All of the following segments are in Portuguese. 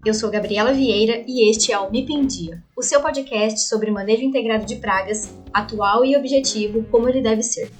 Eu sou Gabriela Vieira e este é o MIP em Dia, o seu podcast sobre manejo integrado de pragas, atual e objetivo, como ele deve ser.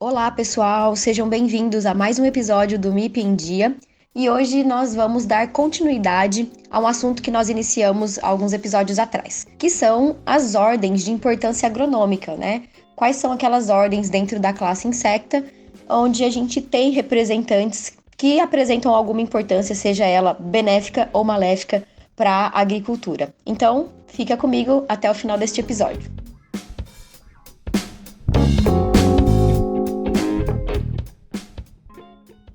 Olá pessoal, sejam bem-vindos a mais um episódio do MIP em Dia. E hoje nós vamos dar continuidade a um assunto que nós iniciamos alguns episódios atrás, que são as ordens de importância agronômica, né? Quais são aquelas ordens dentro da classe Insecta, onde a gente tem representantes que apresentam alguma importância, seja ela benéfica ou maléfica, para a agricultura. Então, fica comigo até o final deste episódio.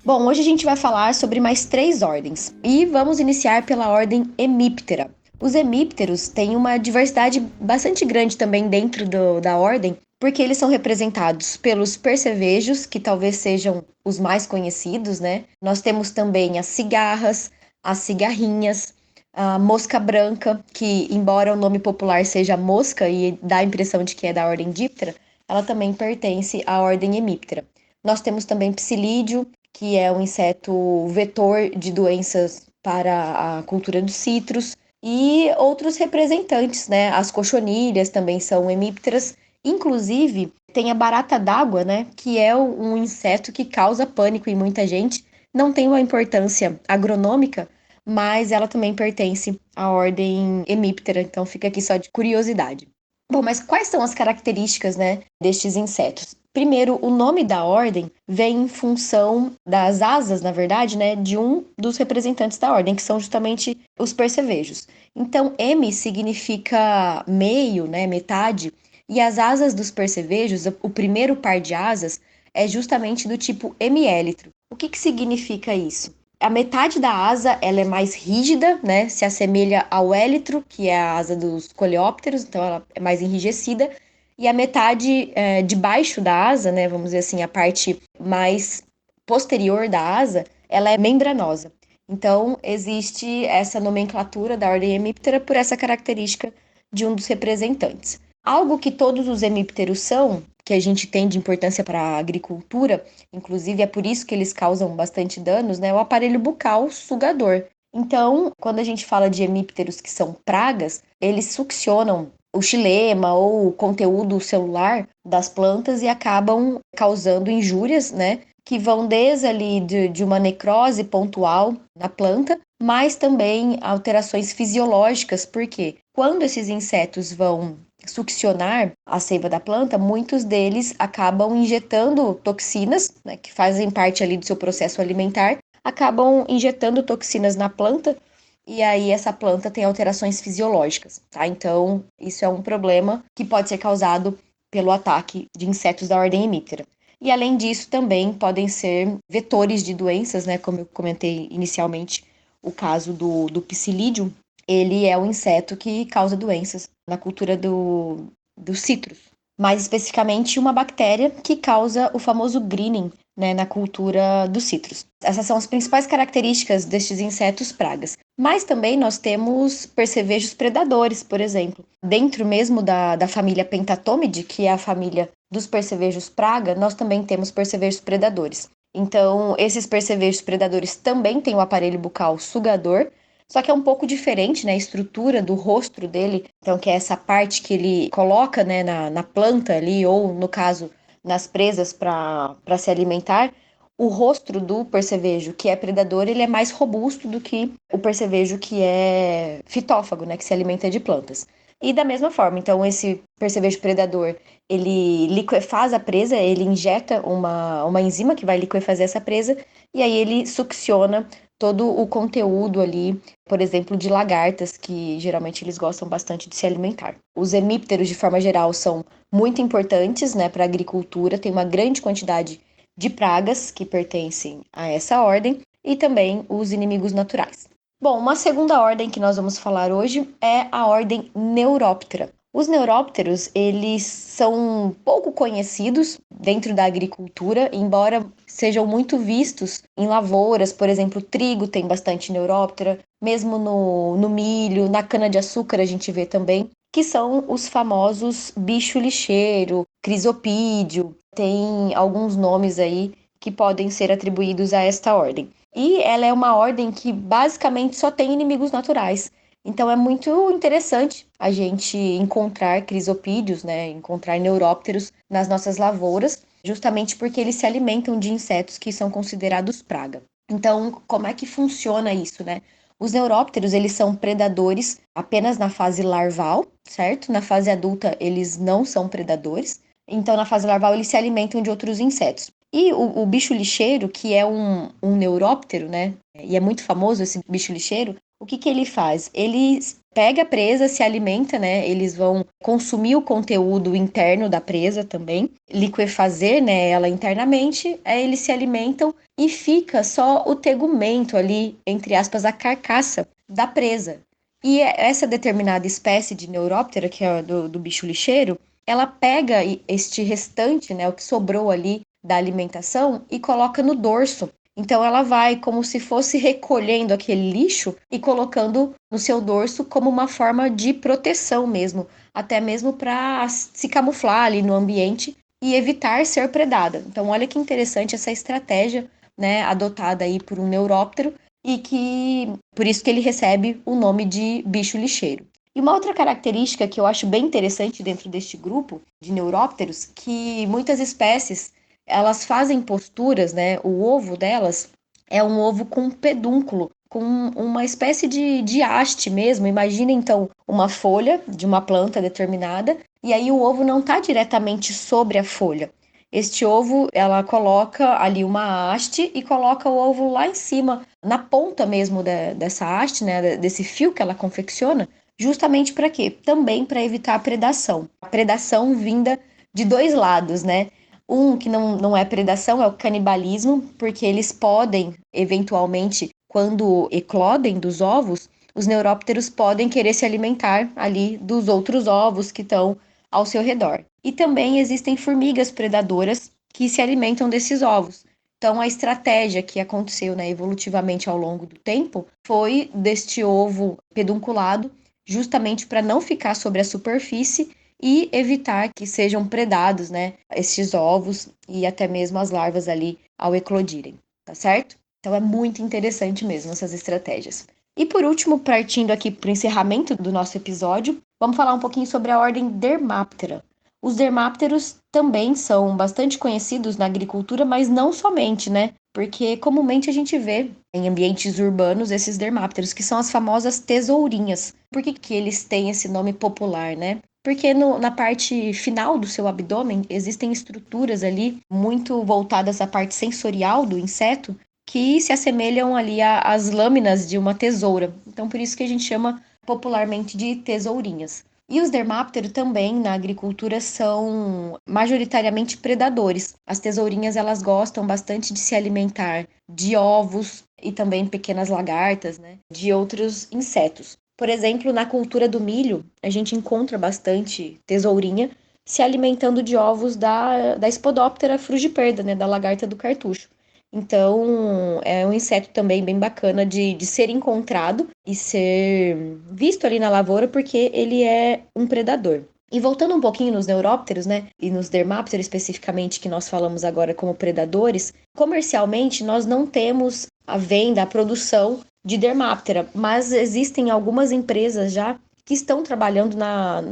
Bom, hoje a gente vai falar sobre mais 3 ordens e vamos iniciar pela ordem Hemiptera. Os hemípteros têm uma diversidade bastante grande também dentro da ordem, porque eles são representados pelos percevejos, que talvez sejam os mais conhecidos, né? Nós temos também as cigarras, as cigarrinhas, a mosca branca, que embora o nome popular seja mosca e dá a impressão de que é da ordem Diptera, ela também pertence à ordem Hemiptera. Nós temos também psilídeo, que é um inseto vetor de doenças para a cultura dos citros, e outros representantes, né? As cochonilhas também são hemípteras. Inclusive, tem a barata d'água, né? Que é um inseto que causa pânico em muita gente. Não tem uma importância agronômica, mas ela também pertence à ordem hemíptera, então fica aqui só de curiosidade. Bom, mas quais são as características, né, destes insetos? Primeiro, o nome da ordem vem em função das asas, na verdade, né, de um dos representantes da ordem, que são justamente os percevejos. Então, M significa meio, né, metade, e as asas dos percevejos, o primeiro par de asas, é justamente do tipo hemiélitro. O que significa isso? A metade da asa, ela é mais rígida, né? Se assemelha ao élitro, que é a asa dos coleópteros, então ela é mais enrijecida. E a metade de baixo da asa, né? Vamos dizer assim, a parte mais posterior da asa, ela é membranosa. Então, existe essa nomenclatura da ordem hemíptera por essa característica de um dos representantes. Algo que todos os hemípteros são, que a gente tem de importância para a agricultura, inclusive é por isso que eles causam bastante danos, né? O aparelho bucal sugador. Então, quando a gente fala de hemípteros que são pragas, eles succionam o xilema ou o conteúdo celular das plantas e acabam causando injúrias, né? Que vão desde ali de uma necrose pontual na planta, mas também alterações fisiológicas, porque quando esses insetos vão succionar a seiva da planta, muitos deles acabam injetando toxinas, né, que fazem parte ali do seu processo alimentar, acabam injetando toxinas na planta e aí essa planta tem alterações fisiológicas, tá? Então, isso é um problema que pode ser causado pelo ataque de insetos da ordem hemíptera. E além disso, também podem ser vetores de doenças, né? Como eu comentei inicialmente, o caso do psilídeo, ele é um inseto que causa doenças na cultura dos citros. Mais especificamente, uma bactéria que causa o famoso greening, né, na cultura dos citros. Essas são as principais características destes insetos pragas. Mas também nós temos percevejos predadores, por exemplo. Dentro mesmo da família Pentatômide, que é a família dos percevejos praga, nós também temos percevejos predadores. Então, esses percevejos predadores também têm o aparelho bucal sugador, só que é um pouco diferente, né, a estrutura do rosto dele, então que é essa parte que ele coloca, né, na planta ali, ou no caso, nas presas para se alimentar. O rosto do percevejo que é predador, ele é mais robusto do que o percevejo que é fitófago, né, que se alimenta de plantas. E da mesma forma, então esse percevejo predador, ele liquefaz a presa, ele injeta uma enzima que vai liquefazer essa presa, e aí ele succiona todo o conteúdo ali, por exemplo, de lagartas, que geralmente eles gostam bastante de se alimentar. Os hemípteros, de forma geral, são muito importantes, né, para a agricultura, tem uma grande quantidade de pragas que pertencem a essa ordem, e também os inimigos naturais. Bom, uma segunda ordem que nós vamos falar hoje é a ordem Neuróptera. Os neurópteros, eles são pouco conhecidos dentro da agricultura, embora sejam muito vistos em lavouras, por exemplo, o trigo tem bastante neuróptera, mesmo no milho, na cana-de-açúcar a gente vê também, que são os famosos bicho lixeiro, crisopídeo, tem alguns nomes aí que podem ser atribuídos a esta ordem. E ela é uma ordem que basicamente só tem inimigos naturais. Então é muito interessante a gente encontrar crisopídeos, né, encontrar neurópteros nas nossas lavouras, justamente porque eles se alimentam de insetos que são considerados praga. Então, como é que funciona isso, né? Os neurópteros, eles são predadores apenas na fase larval, certo? Na fase adulta, eles não são predadores. Então, na fase larval, eles se alimentam de outros insetos. E o bicho lixeiro, que é um neuróptero, né? E é muito famoso esse bicho lixeiro, o que que ele faz? Ele pega a presa, se alimenta, né? Eles vão consumir o conteúdo interno da presa também, liquefazer, né, ela internamente, aí eles se alimentam e fica só o tegumento ali, entre aspas, a carcaça da presa. E essa determinada espécie de neuróptera, que é do bicho lixeiro, ela pega este restante, né, o que sobrou ali da alimentação e coloca no dorso. Então ela vai como se fosse recolhendo aquele lixo e colocando no seu dorso como uma forma de proteção mesmo, até mesmo para se camuflar ali no ambiente e evitar ser predada. Então olha que interessante essa estratégia, né, adotada aí por um neuróptero e que por isso que ele recebe o nome de bicho lixeiro. E uma outra característica que eu acho bem interessante dentro deste grupo de neurópteros, que muitas espécies elas fazem posturas, né? O ovo delas é um ovo com pedúnculo, com uma espécie de haste mesmo. Imagina então uma folha de uma planta determinada, e aí o ovo não está diretamente sobre a folha. Este ovo, ela coloca ali uma haste e coloca o ovo lá em cima, na ponta mesmo dessa haste, né? Desse fio que ela confecciona, justamente para quê? Também para evitar a predação. A predação vinda de dois lados, né? Um que não é predação é o canibalismo, porque eles podem, eventualmente, quando eclodem dos ovos, os neurópteros podem querer se alimentar ali dos outros ovos que estão ao seu redor. E também existem formigas predadoras que se alimentam desses ovos. Então, a estratégia que aconteceu, né, evolutivamente ao longo do tempo foi deste ovo pedunculado, justamente para não ficar sobre a superfície e evitar que sejam predados, né, estes ovos e até mesmo as larvas ali ao eclodirem, tá certo? Então é muito interessante mesmo essas estratégias. E por último, partindo aqui para o encerramento do nosso episódio, vamos falar um pouquinho sobre a ordem Dermaptera. Os dermápteros também são bastante conhecidos na agricultura, mas não somente, né? Porque comumente a gente vê em ambientes urbanos esses dermápteros, que são as famosas tesourinhas. Por que que eles têm esse nome popular, né? Porque na parte final do seu abdômen existem estruturas ali muito voltadas à parte sensorial do inseto que se assemelham ali às lâminas de uma tesoura. Então, por isso que a gente chama popularmente de tesourinhas. E os dermápteros também na agricultura são majoritariamente predadores. As tesourinhas elas gostam bastante de se alimentar de ovos e também pequenas lagartas, né, de outros insetos. Por exemplo, na cultura do milho, a gente encontra bastante tesourinha se alimentando de ovos da Spodoptera frugiperda, né, da lagarta do cartucho. Então, é um inseto também bem bacana de ser encontrado e ser visto ali na lavoura, porque ele é um predador. E voltando um pouquinho nos neurópteros, né, e nos dermápteros especificamente, que nós falamos agora como predadores, comercialmente nós não temos a venda, a produção de dermáptera, mas existem algumas empresas já que estão trabalhando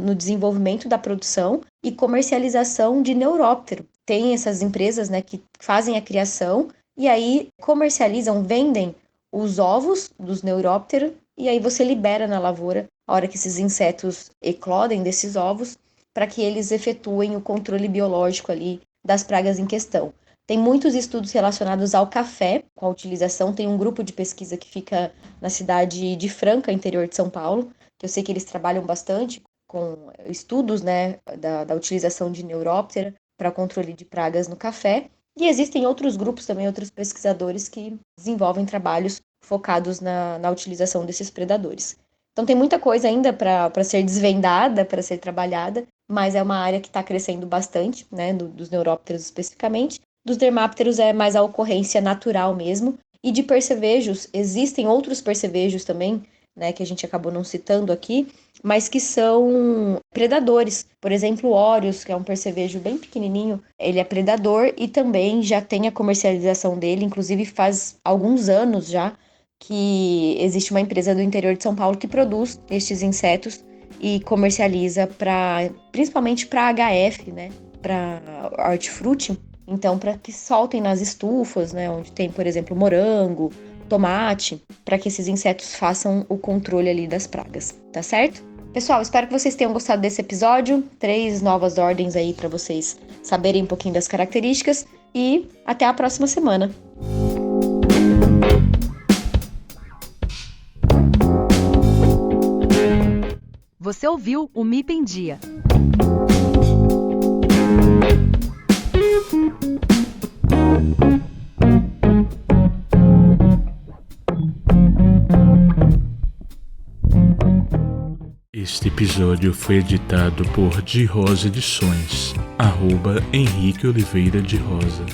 no desenvolvimento da produção e comercialização de neuróptero. Tem essas empresas, né, que fazem a criação e aí comercializam, vendem os ovos dos neurópteros e aí você libera na lavoura a hora que esses insetos eclodem desses ovos para que eles efetuem o controle biológico ali das pragas em questão. Tem muitos estudos relacionados ao café, com a utilização. Tem um grupo de pesquisa que fica na cidade de Franca, interior de São Paulo, que eu sei que eles trabalham bastante com estudos, né, da utilização de neuróptera para controle de pragas no café. E existem outros grupos também, outros pesquisadores que desenvolvem trabalhos focados na utilização desses predadores. Então tem muita coisa ainda para ser desvendada, para ser trabalhada, mas é uma área que está crescendo bastante, né, dos neurópteros especificamente. Dos dermápteros é mais a ocorrência natural mesmo. E de percevejos, existem outros percevejos também né, que a gente acabou não citando aqui, mas que são predadores. Por exemplo, o Orius, que é um percevejo bem pequenininho, ele é predador e também já tem a comercialização dele, inclusive faz alguns anos já que existe uma empresa do interior de São Paulo que produz estes insetos e comercializa principalmente para HF, né, para hortifruti. Então, para que soltem nas estufas, né, onde tem, por exemplo, morango, tomate, para que esses insetos façam o controle ali das pragas, tá certo? Pessoal, espero que vocês tenham gostado desse episódio. 3 novas ordens aí para vocês saberem um pouquinho das características e até a próxima semana. Você ouviu o MIP em Dia. Este episódio foi editado por De Rosa Edições, @Henrique Oliveira de Rosa.